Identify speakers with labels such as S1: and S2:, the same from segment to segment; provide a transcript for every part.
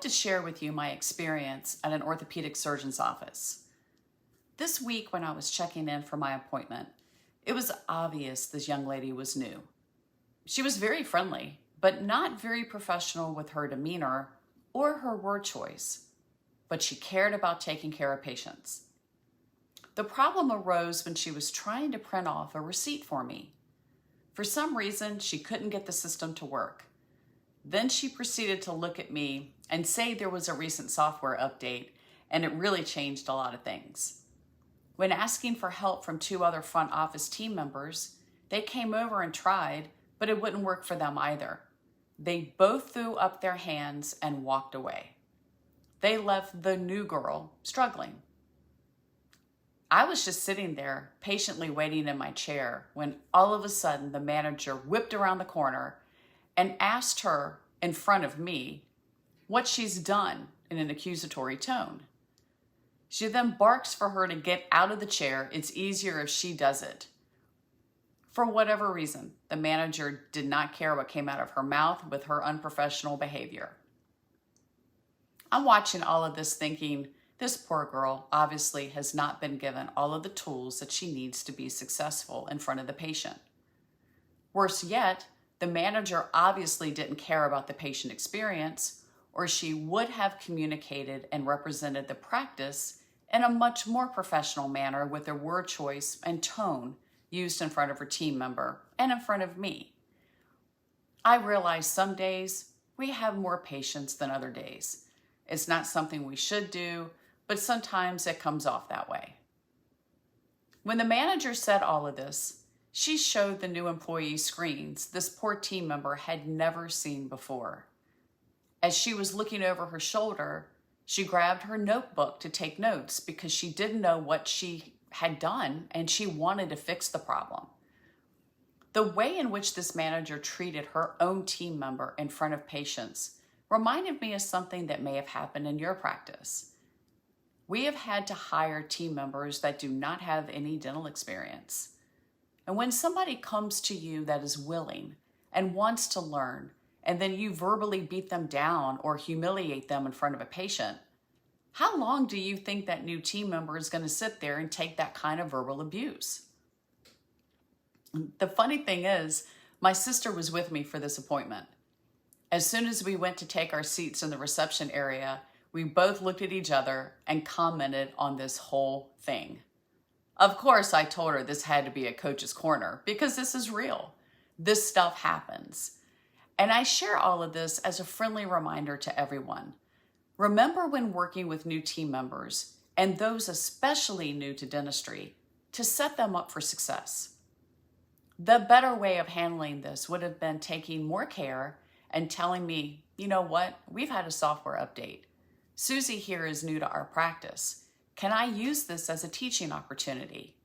S1: to share with you my experience at an orthopedic surgeon's office. This week when I was checking in for my appointment, it was obvious this young lady was new. She was very friendly, but not very professional with her demeanor or her word choice, but she cared about taking care of patients. The problem arose when she was trying to print off a receipt for me. For some reason, she couldn't get the system to work. Then she proceeded to look at me and say there was a recent software update and it really changed a lot of things. When asking for help from two other front office team members, they came over and tried, but it wouldn't work for them either. They both threw up their hands and walked away. They left the new girl struggling. I was just sitting there patiently waiting in my chair when all of a sudden the manager whipped around the corner and asked her in front of me what she's done in an accusatory tone. She then barks for her to get out of the chair. It's easier if she does it. For whatever reason, the manager did not care what came out of her mouth with her unprofessional behavior. I'm watching all of this thinking, this poor girl obviously has not been given all of the tools that she needs to be successful in front of the patient. Worse yet, the manager obviously didn't care about the patient experience, or she would have communicated and represented the practice in a much more professional manner with her word choice and tone used in front of her team member and in front of me. I realize some days we have more patience than other days. It's not something we should do, but sometimes it comes off that way. When the manager said all of this, she showed the new employee screens this poor team member had never seen before. As she was looking over her shoulder, she grabbed her notebook to take notes because she didn't know what she had done and she wanted to fix the problem. The way in which this manager treated her own team member in front of patients reminded me of something that may have happened in your practice. We have had to hire team members that do not have any dental experience. And when somebody comes to you that is willing and wants to learn, and then you verbally beat them down or humiliate them in front of a patient, how long do you think that new team member is going to sit there and take that kind of verbal abuse? The funny thing is, my sister was with me for this appointment. As soon as we went to take our seats in the reception area, we both looked at each other and commented on this whole thing. Of course, I told her this had to be a coach's corner because this is real. This stuff happens. And I share all of this as a friendly reminder to everyone. Remember when working with new team members, and those especially new to dentistry, to set them up for success. The better way of handling this would have been taking more care and telling me, you know what, we've had a software update. Susie here is new to our practice. Can I use this as a teaching opportunity?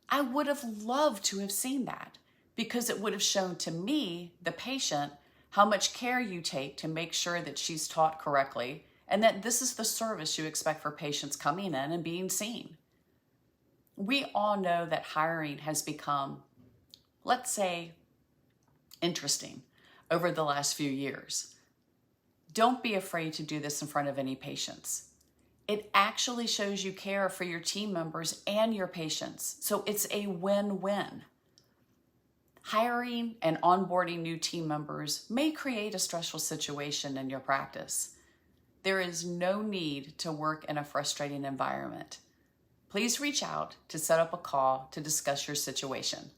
S1: I would have loved to have seen that because it would have shown to me, the patient, how much care you take to make sure that she's taught correctly and that this is the service you expect for patients coming in and being seen. We all know that hiring has become, let's say, interesting over the last few years. Don't be afraid to do this in front of any patients. It actually shows you care for your team members and your patients, so it's a win-win. Hiring and onboarding new team members may create a stressful situation in your practice. There is no need to work in a frustrating environment. Please reach out to set up a call to discuss your situation.